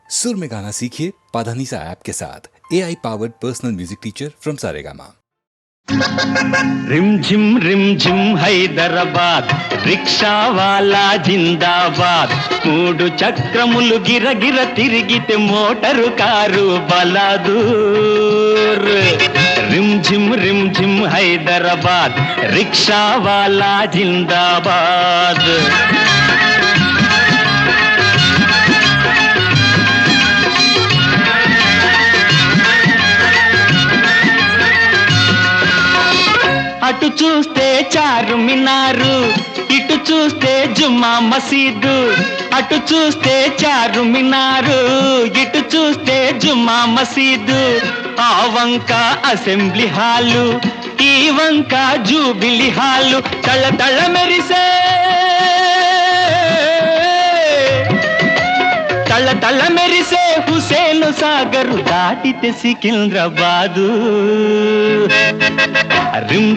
सुर में गाना सीखिए पाधानीसा ऐप के साथ। AI powered personal music teacher from Saregama. रिम झिम హైదరాబాద్ రిక్షా వాలా జిందాబాద్ మూడు చక్రములు గిరగిర తిరిగితే మోటారు కారు బలాదూర్ రిమ్ ఝిమ్ హైదరాబాద్ రిక్షా వాలా జిందాబాద్ అటు చూస్తే చారుమినారు ఇటు చూస్తే జుమ్మా మసీదు అటు చూస్తే చారుమినారు ఇటు చూస్తే జుమ్మా మసీదు ఆ వంక అసెంబ్లీ హాలు ఈ వంక జూబిలీ హాలు తళ తళ మెరిసే తళ తళ మెరిసే హుసేన్ సాగరు దాటితే సికింద్రాబాదు రిమ్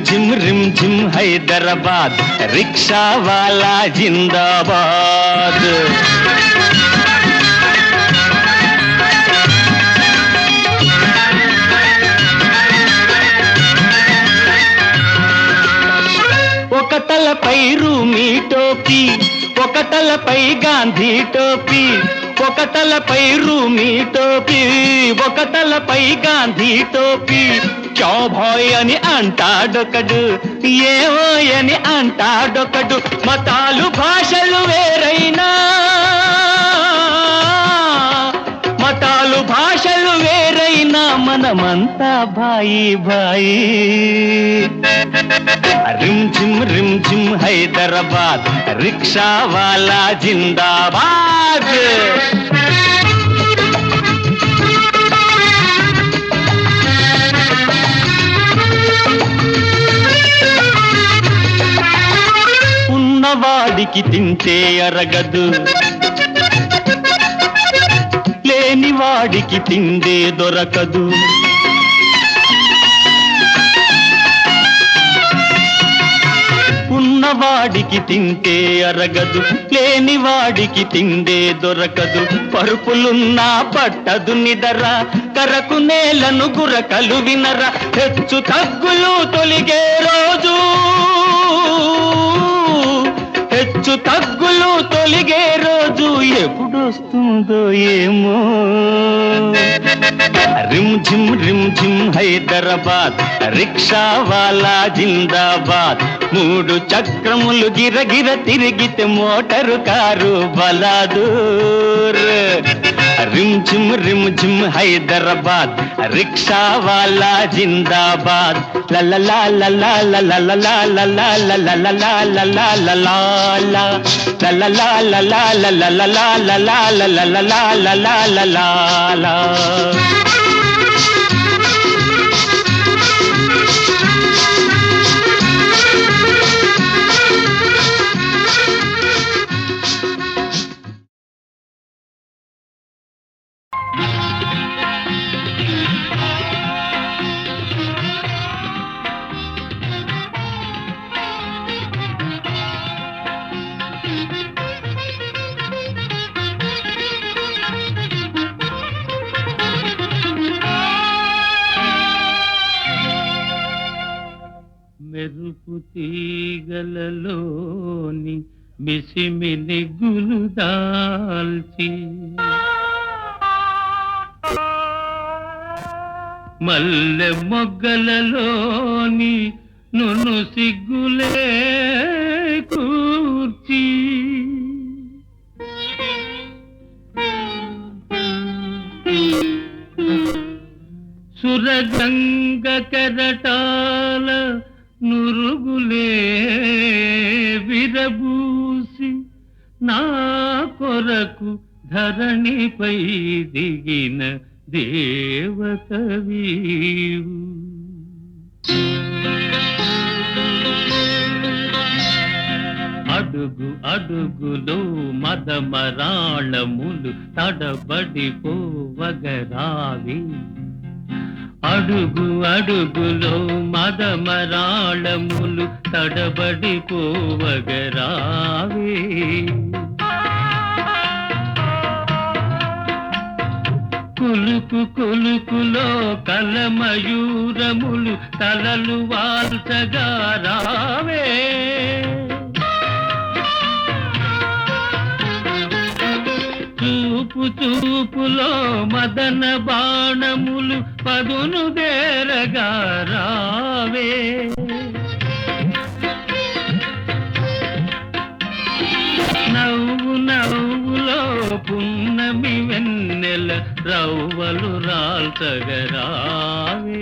ఝిమ్ హైదరాబాద్ రిక్షా వాలా జిందాబాద్ ఒక తలపై రూమీ టోపీ ఒక తలపై గాంధీ టోపీ ఒక తలపై రూమీ టోపీ ఒక తలపై గాంధీ టోపీ క్యా భాయ్ అని అంటాడొకడు ఏమో అని అంటాడొకడు మతాలు భాషలు వేరైనా మతాలు భాషలు వేరైనా మనమంతా భాయి భాయి రిమ్ ఝిమ్ హైదరాబాద్ రిక్షా వాలా జిందాబాద్ ఉన్నవాడికి తింటే అరగదు లేని వాడికి తిండే దొరకదు ఉన్నవాడికి తింటే అరగదు లేని వాడికి తిండే దొరకదు పరుపులున్నా పట్టదు నిదర కరకు నేలను గురకలు వినర హెచ్చు తగ్గులు తొలిగే రోజు హెచ్చు తగ్గులు తొలిగే రోజు ఎప్పుడొస్తుందో ఏమో రిమ్ ఝిమ్ హైదరాబాద్ రిక్షా వాలా జిందాబాద్ మూడు చక్రములు గిరగిర తిరిగితే మోటారు కారు బలాదూర్ రిమ్ ఝిమ్ హైదరాబాద్ రిక్షా వాలా జిందాబాద్ లలలా లలా లలలా లలా లలలా లలా లలా లలలా లలా లలలా లలా లలలా లలా లలా మెరుపు తీగలలోని మిసిమిని గులుదాల్చి మల్లె మొగ్గలలోని నును సిగ్గులే కూర్చి సురగంగ కెరటాల నురుగులే విరబూసి నా కొరకు ధరణిపై దిగిన దేవతవీవు అడుగు అడుగులో మదమరాళములు తడబడిపోవగరావి అడుగు అడుగులో మదమరాళములు తడబడిపోవగరావే కులుకు కులుకులో కలమయూరములు తలలు వాల్చగా రావే. చూపు చూపులో మదన బాణములు పదును దేరగా రావే. నవ్వు నవ్వులో పున్నమి వెన్నెల రవ్వలు రాల్చగరావే.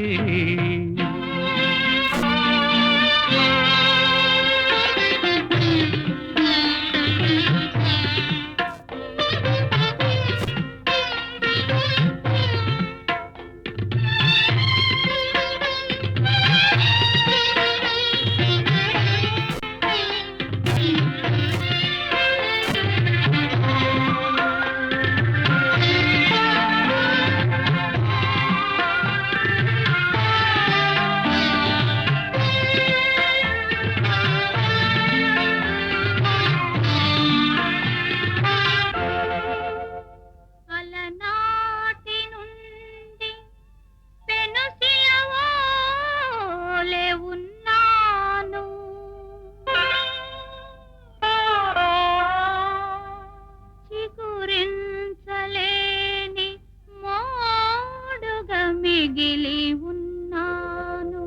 మిగిలి ఉన్నాను.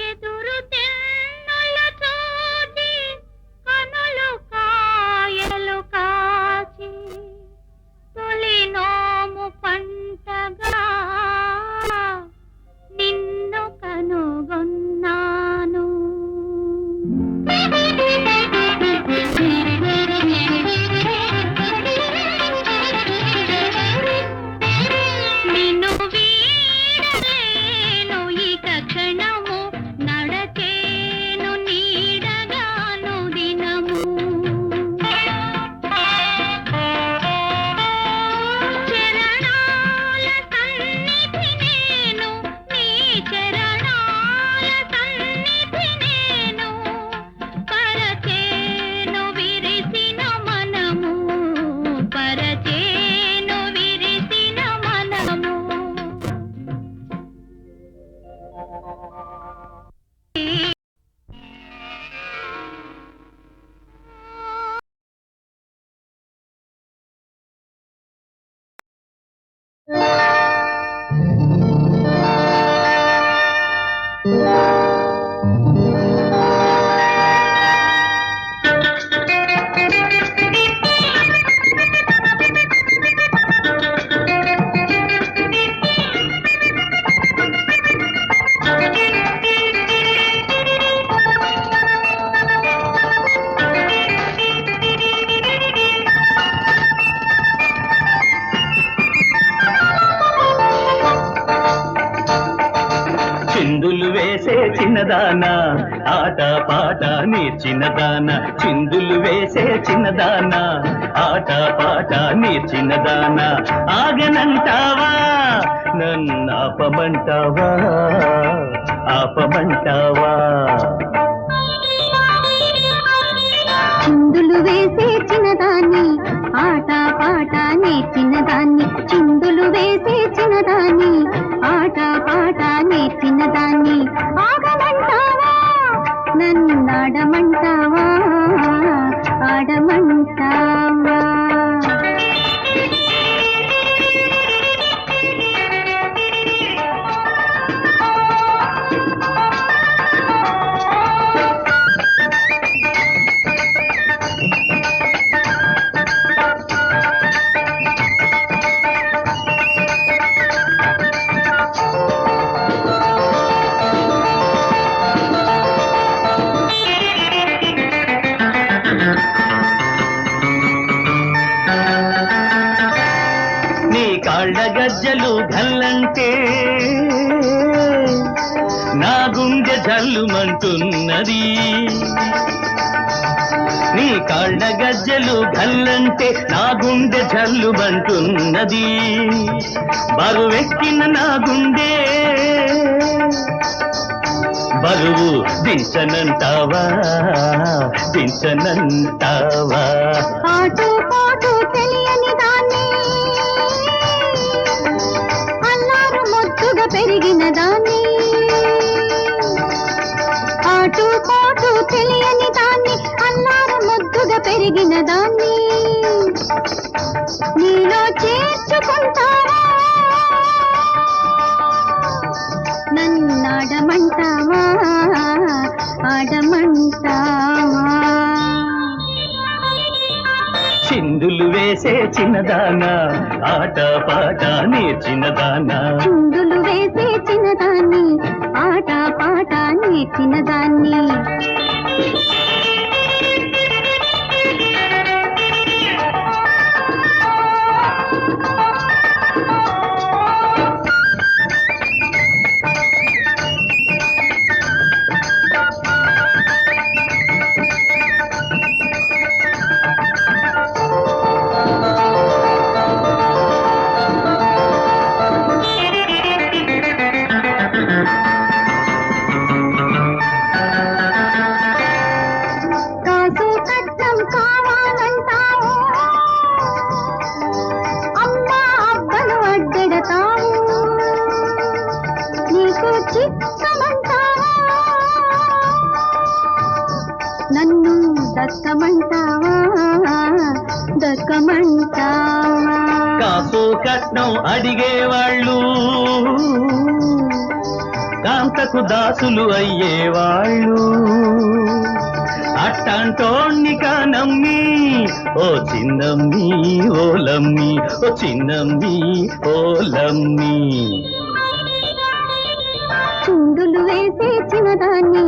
ఎదురు తెన్నుల చూచి కనులు కాయలు కాచి తొలి నోము పంటగా నిన్ను కనుగొన్నాను. చిందులు వేసే చిన్నదానా ఆట పాట నేర్చినదానా. చిందులు వేసే చిన్నదానా ఆట పాట నేర్చినదానా. ఆగనంటావా నన్ను ఆపమంటావా ఆపమంటావా. చిందులు వేసే చిన్నదాన్ని ఆట పాట నేర్చినదాన్ని. చిందులు వేసే చిన్నదాన్ని ఆట పాట నేర్చినదాన్ని. ఆగమంటావా నన్నాడమంటావా ఆడమంటావా. కాళ్ళ గజ్జలు ఘల్లంటే నా గుండె జల్లుమంటున్నది. నీ కాళ్ళ గజ్జలు ఘల్లంటే నా గుండె జల్లుమంటున్నది. బరువెక్కిన నా గుండె బరువు దించనంటావా దించనంటావా ఆటు పాటు తెలియని దాన్ని అల్లారు ముద్దుగా పెరిగిన దాన్ని ఆటు పాటు తెలియని దాన్ని అల్లారు ముద్దుగా పెరిగిన దాన్ని నీలో చేర్చుకుంటావా నన్నాడమంటావా ఆడమంటావా చిందులు వేసే చిన్నదానా ఆట పాట నేర్చినదానా చిందులు వేసే చిన్నదాన్ని ఆట పాట నేర్చినదాన్ని కాసు కట్నం కావాలంటావు అమ్మా అబ్బను అడ్డెడతావు నీకు చిక్కమంటావా నన్ను దక్కమంటావా దక్కమంటావా కాసు కట్నం అడిగేవాళ్ళు కాంతకు దాసులు అయ్యేవాళ్ళు అట్టంటోణ్ణిగా నమ్మి ఓ చిన్నమ్మి ఓలమ్మి ఓ చిన్నమ్మి ఓలమ్మి చిందులు వేసే చిన్నదాన్ని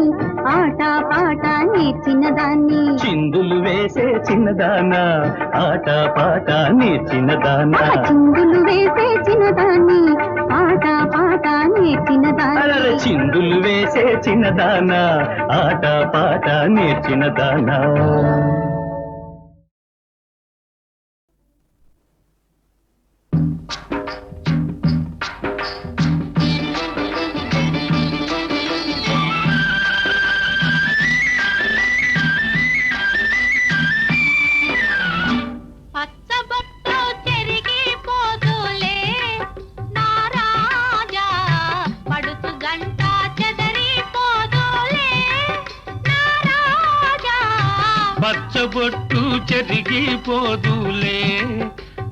ఆట పాట నేర్చినదాన్ని చిందులు వేసే చిన్నదానా ఆట పాట నేర్చినదానా చిందులు వేసే చిన్నదాన్ని ఆట పాట నేర్చినదాన్ని అలర చిందులు వేసే చిన్నదానా ఆట పాట నేర్చినదానా పచ్చబొట్టు చెరిగిపోదులే నా రాజా పడుతు గంట చెదరిపోదులే నా రాజా పచ్చబొట్టు చెరిగిపోదులే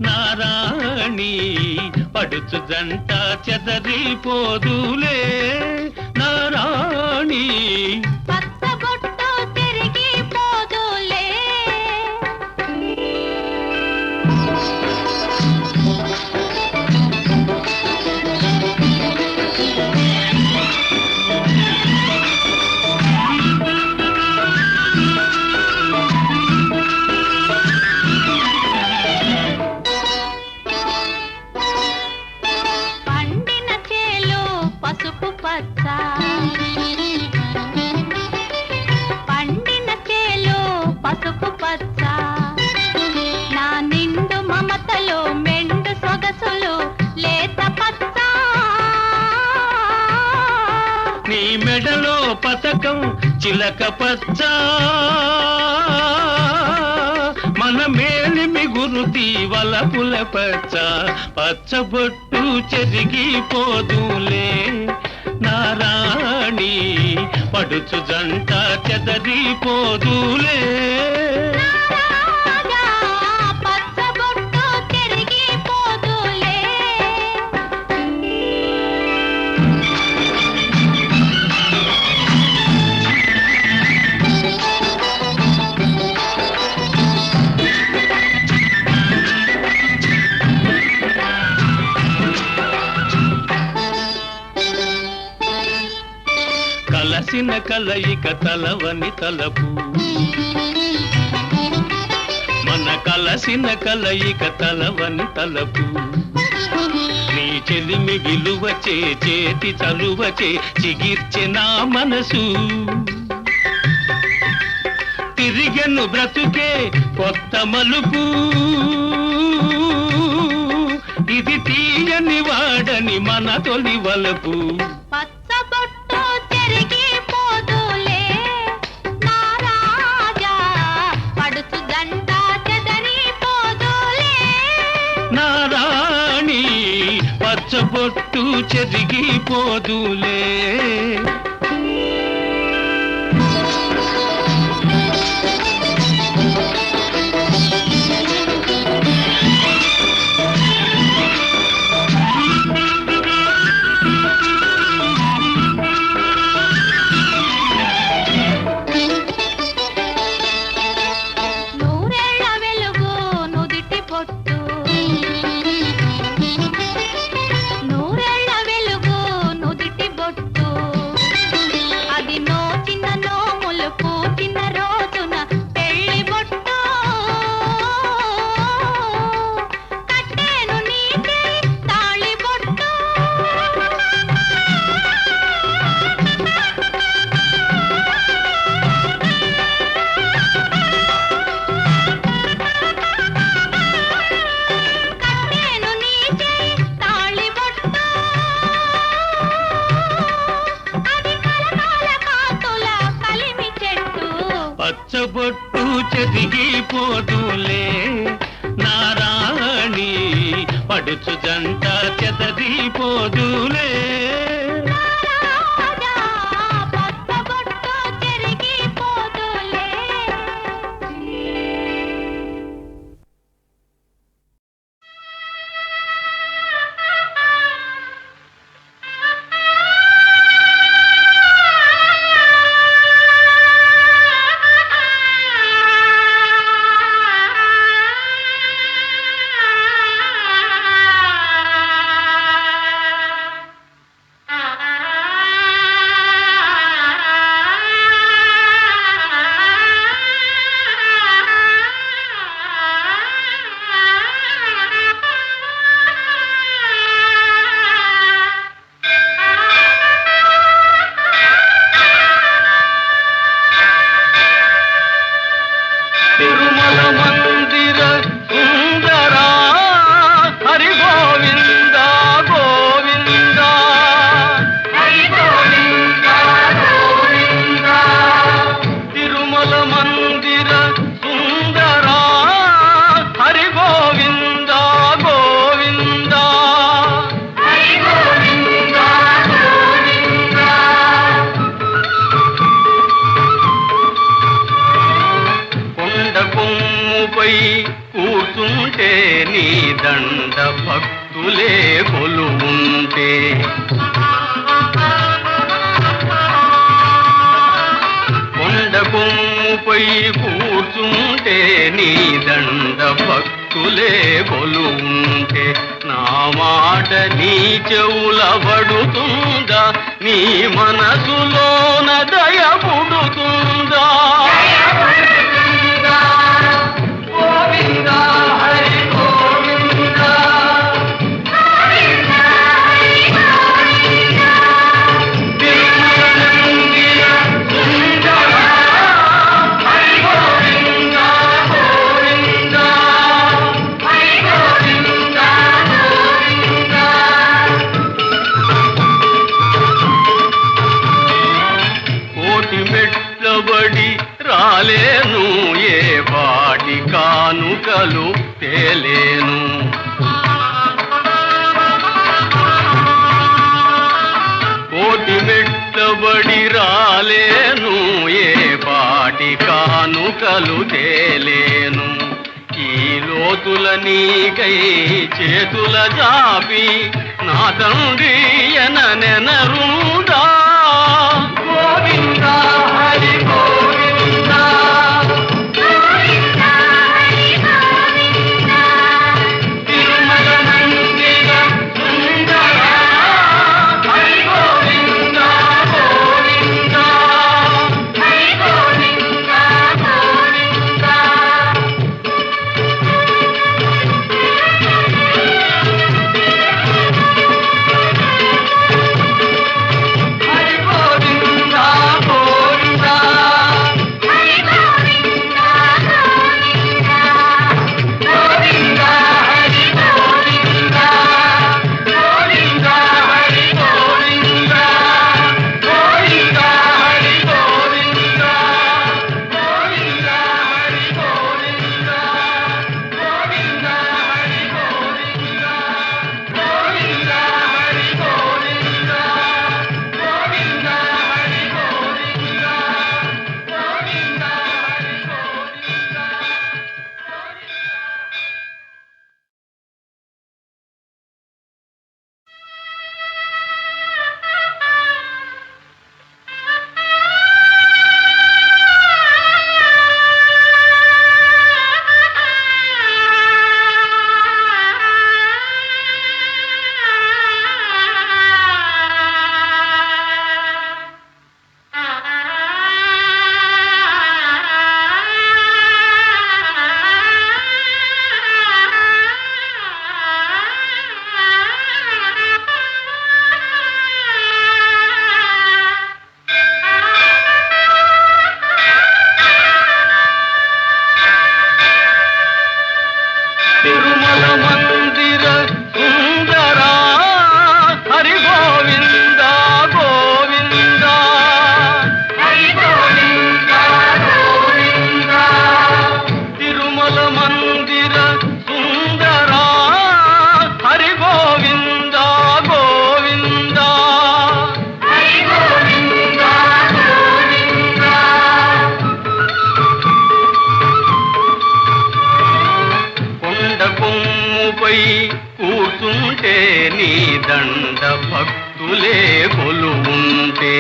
నారాణి పడుచు జంట చెదరిపోదులే నారాణి పచ్చబొట్టు చెరిగిపోదులే పండిన చేలో పసుపు పచ్చ పండిన చేలో పసుపు పచ్చ నా నిండు మమతలో మెండు సొగసులు లేత పచ్చ నీ మెడలో పతకం చిలక పచ్చ మన మేలిమి గురుతి వలపుల పచ్చ పచ్చబొట్టు చెరిగిపోదులే నారాణి పడుచు జంట చెదరిపోదులే రాజా పచ్చబొట్టు చెరిగిపోదులే కలసిన కలయిక తలవని తలపు మన కలసిన కలయిక తలవని తలపు నీ చెలిమి విలువచే చేతి చలువచే చిగిర్చె నా మనసు తిరిగెను బ్రతుకే కొత్త మలుపు ఇది తీయని వాడని మన తొలి వలపు పచ్చబొట్టు చెరిగిపో పచ్చబొట్టు చెరిగిపోదులే. నూరేళ్ల వెలుగు నుదిటి పొట్టు, నూరేళ్ల వెలుగు నుదిటి బొట్టు, అది నోచిన నోములు పూచిన రోజున పెళ్లి బొట్టు. కట్టేను నీకే తాళి బొట్టు, కట్టేను నీకే తాళి బొట్టు, అది కలకాల కాంతుల కలిమి చెట్టు. పచ్చబొట్టు చెరిగిపోదులే నారాణి, పడుచు జంట చెదరిపోదులే. రాజా పచ్చబొట్టు చెరిగిపోదులే. తిరుమల మందిర సుందరా హరి గోవింద గోవింద, హరి గోవింద గోవింద. తిరుమల మందిర సుందరా హరి గోవింద గోవింద, హరి గోవింద గోవింద. కొండ కొమ్ముపై కూర్చుంటే నీ దండ భక్తులే కొలువుంటే, కొండ కొమ్ముపై కూర్చుంటే నీ దండ భక్తులే కొలువుంటే, నా మాట నీ చెవుల పడుతుందా, నీ మనసులోన దయ పుడుతుందా? గోవింద హరి గోవింద, తిరుమల మందిర సుందరా హరి గోవింద గోవింద, హరి గోవింద గోవింద. కోటి మెట్లబడి రాలేను, ఏ పాటి కానుకలు తేలేను. కోటి మెట్లబడి రాలేను, ఏ పాటి కానుకలు తేలేను. ఈ లోతుల నీకై చేతుల జాపి నా తండ్రి ఎననెనరుందా? గోవింద హరి గోవింద, గోవింద హరి గోవింద, తిరుమల మందిర సుందరా హరి గోవింద గోవింద, హరి గోవింద గోవింద. హరి గోవింద గోవింద. దండ భక్తులే కొలువుంటే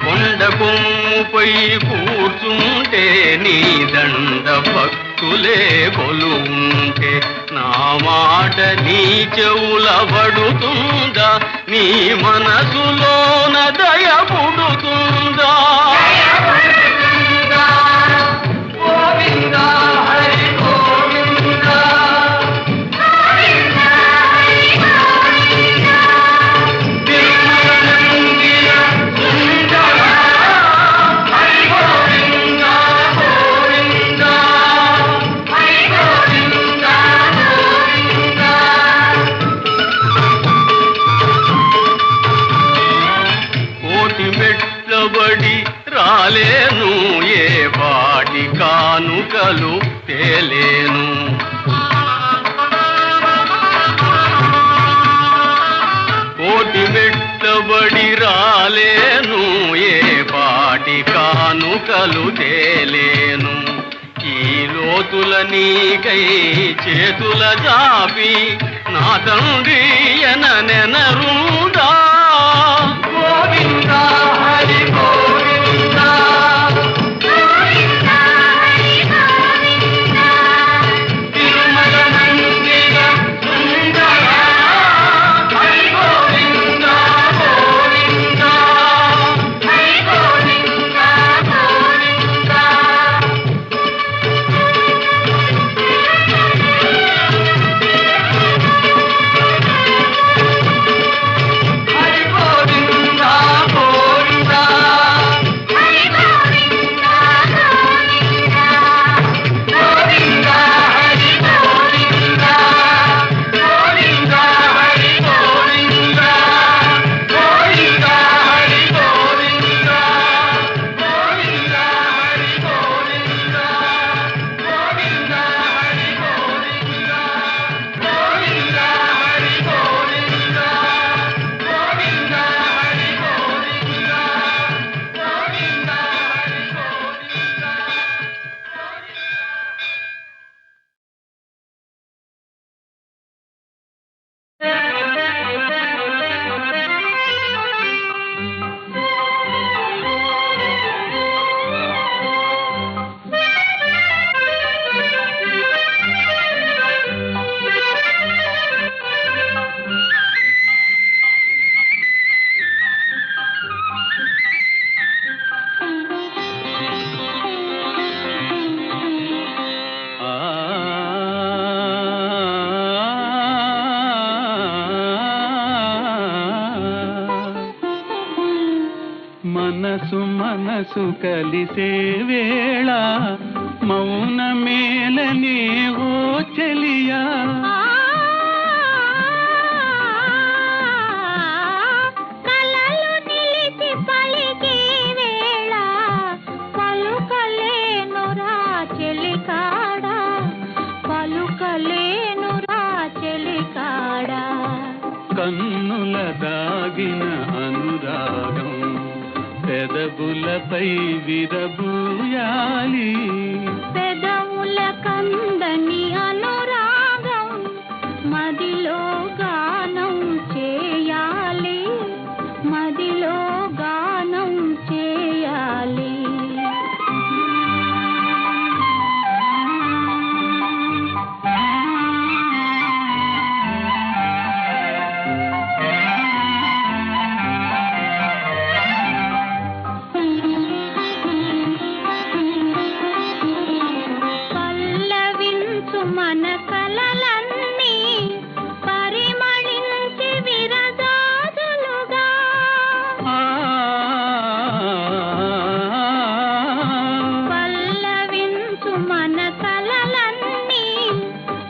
కొండ కొమ్ముపై కూర్చుంటే నీ దండ భక్తులే కొలువుంటే నా మాట నీ చెవుల పడుతుందా నీ మనసులోన దయ పుడుతుందా గోవిందా హరి గోవిందా తిరుమలనందిన సుందరా హరి గోవిందా గోవిందా హరి గోవిందా గోవిందా కోటి మెట్లబడి రాలేను ఏ పాటి కానుకలు తేలేను కోటి మెట్లబడి రాలేను ఏ పాటి కానుకలు తేలేను ఈ లోతుల నీకై చేతుల జాపి నా తండ్రి ఎననెనరుదా గోవిందా హరి గోవిందా తిరుమల నందిన సుందరా హరి గోవిందా గోవిందా హరి గోవిందా గోవిందా హరి గోవిందా గోవిందా హరి గోవిందా గోవిందా గోవిందా హరి గోవిందా గోవిందా హరి గోవిందా గోవిందా హరి గోవిందా గోవిందా హరి గోవిందా గోవిందా హరి గోవిందా గోవిందా హరి గోవిందా గోవిందా హరి గోవిందా గోవిందా హరి గోవిందా మనసు మనసు కలిసే వేళ మౌన మేలనే ఓ చెలియా కలలు నిలిచి పలికే వేళ పలుకలేనురా చెలికాడా పలుకలేనురా చెలికాడా కన్నుల దాగిన అనురాగం పెదవులపై విరబూయాలి పెదవుల కందని అనురాగం మదిలో గానం చేయాలి మదిలో గానం చేయాలి పల్లవించు మన కలలన్నీ పరిమళించి విరజాజులుగా పల్లవించు మన కలలన్నీ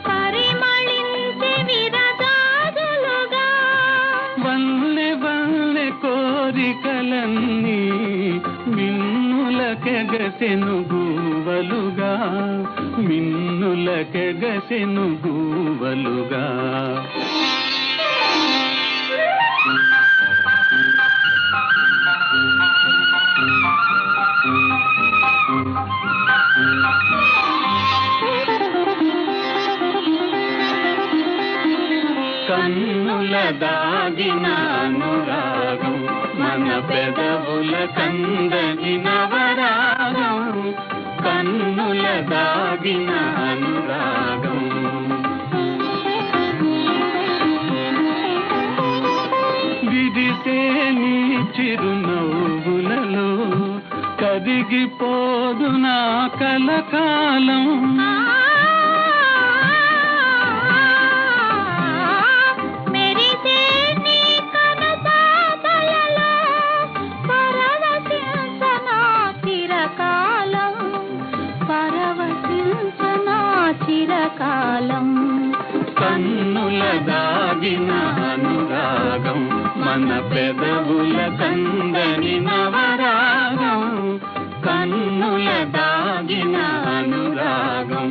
పరిమళించి విరజాజులుగా వల్లె వల్లె కోరికలన్నీ మిన్నులకెగసెను గూవలుగా మిన్నులకెగసెను గూవలుగా దాగిన అనురాగం మన పెదవుల కందని నవరాగం కన్నుల దాగిన అనురాగం విడితే నీ చిరునవ్వులలో కదిగిపోదు నా కలకాలం మెరిసే నీ కనుపాపలలో పరవశించనా చిరకాలం పరవశించనా చిరకాలం కన్నుల దాగిన అనురాగం మన పెదవుల కందని నవరాగం కన్నుల దాగిన అనురాగం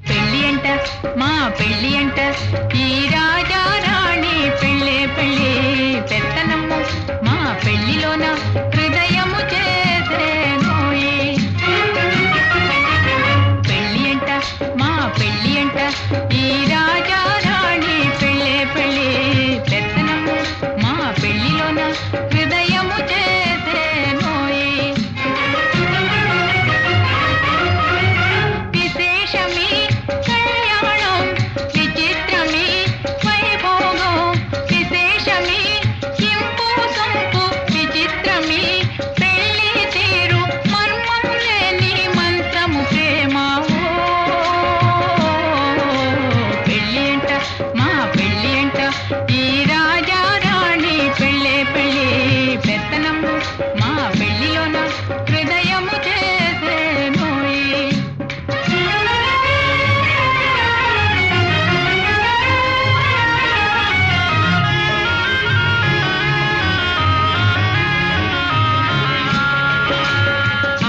పెళ్ళి అంట మా పెళ్ళి అంట ఈ రాజా రాణి పెళ్ళే పెళ్ళి పెత్తనమ్ము మా పెళ్ళిలోన హృదయము చేసేనోయి పెళ్ళి అంట మా పెళ్ళి అంట ఈ రాజా రాణి పెళ్ళే పెళ్ళి పెత్తనమ్ము మా పెళ్ళిలోన హృదయము చేసేనోయి విశేషమే కళ్యాణం విచిత్రమే వైభోగం విశేషమే ఇంపు సొంపు విచిత్రమే పెళ్లి తీరు మర్మం లేని మంత్రము ప్రేమ పెళ్ళి అంట మా పెళ్ళి అంట ఈ రాజా రాణి పెళ్ళే పెళ్ళి పెత్తనము మా పెళ్ళిలోన హృదయము చేసేనోయి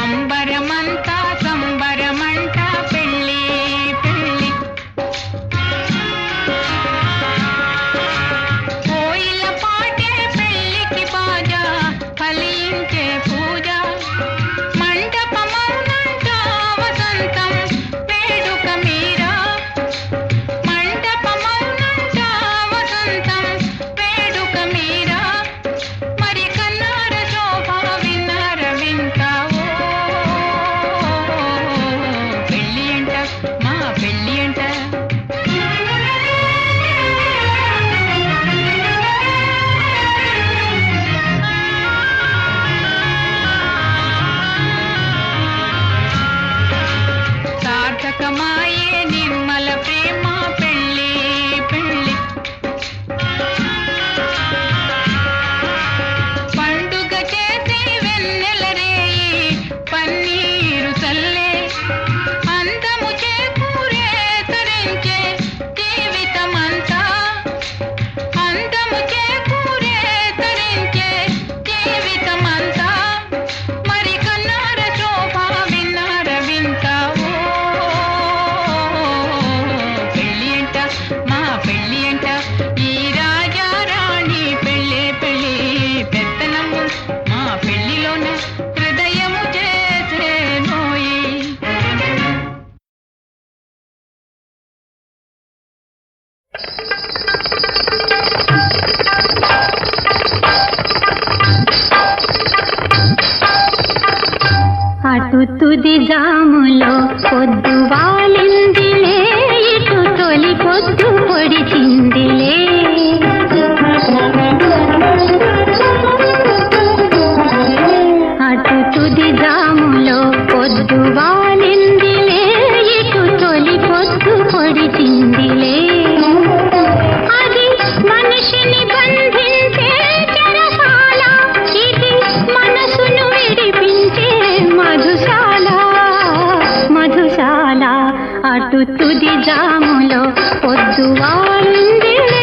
అంబరమంతా సంబరమంట పెళ్ళి పెళ్ళి కోయిల పాటే పెళ్ళికి బాజా ఫలించే పూజ మంటపమౌనంట వసంతం వేడుక మీరా మంటపమౌనంట వసంతం వేడుక మీరా మరి కన్నార శోభ విన్నార వింటావో పెళ్ళి అంట మా పెళ్ళి అంట సార్థకమాయే నిర్మల ప్రేమ పెళ్ళి పెళ్ళి పండుగ చేసి వెన్నెల రేయి పన్నీరు చల్లే అందము చేకూరే తరించే జీవితమంతా అందము చేకూరే తరించే జీవితమంతా మరి కన్నార శోభ విన్నార వింటావో పెళ్ళి అంట మా పెళ్ళి అంట ఈ రాజా రాణి పెళ్ళే పెళ్ళి పెత్తనము మా పెళ్ళిలోన హృదయము చేసేనోయి అటు తుది జాములో పొద్దు వాలిందిలే ఇటు తొలి పొద్దు పొడిచిందిలే అటు తుది జాములో పొద్దు వాలిందిలే ఇటు తొలి పొద్దు పొడిచిందిలే అది మనిషిని బంధించే చెరసాల ఇది మనసును విడిపించే మధుశాల మధుశాల అటు తుది జాములో పొద్దు వాలిందిలే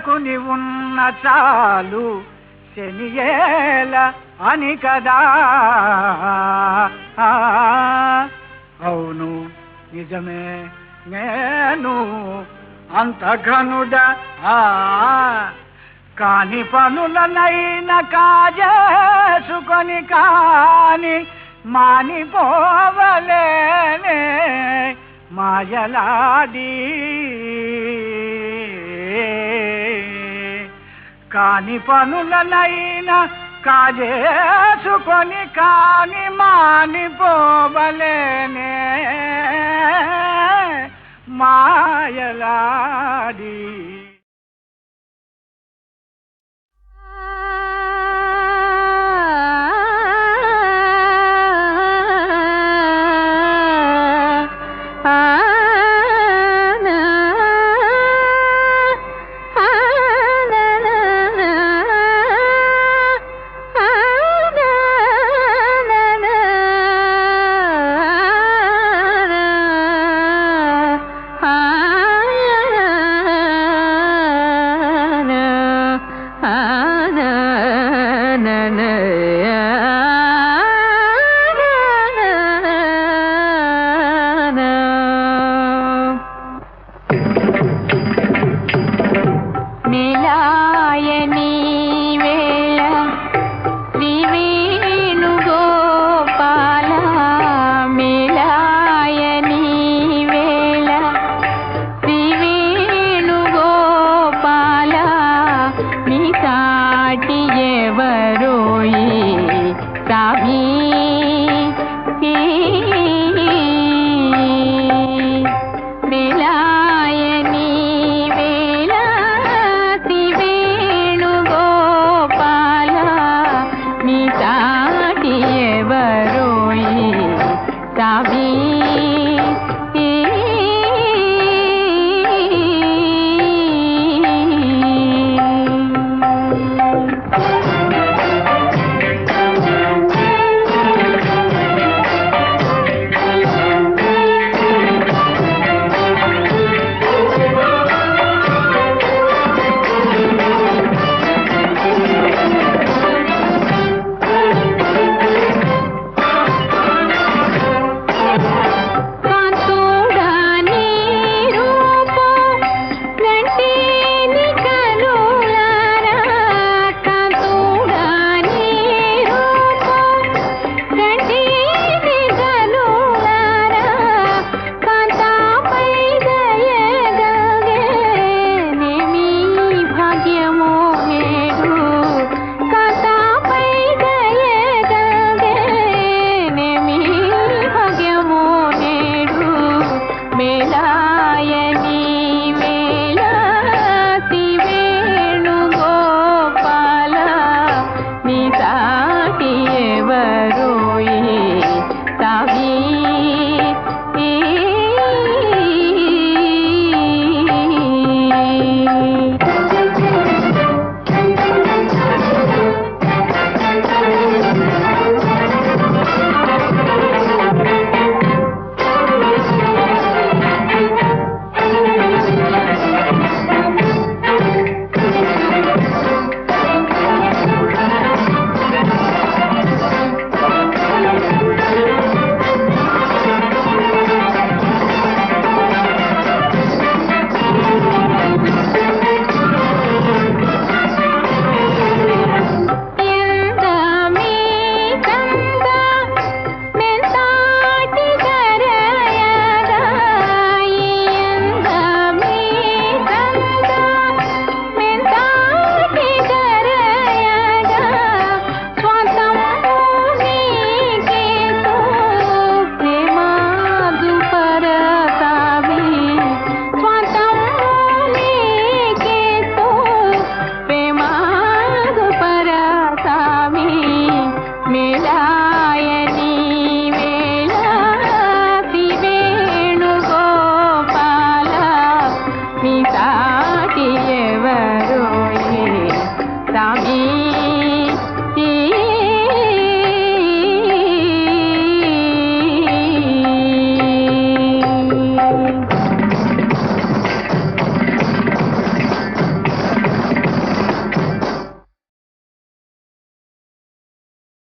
శకుని ఉన్న చాలు శనియేల అని కదా. అవును నిజమే నేను అంత ఘనుడ కాని పనులనైన కాజేసుకొని కాని మానిపోవలేనే మాయలాడి. కాని పనులనైనా కాజేసుకొని కాని మానిపోవలేనే మాయలాడి.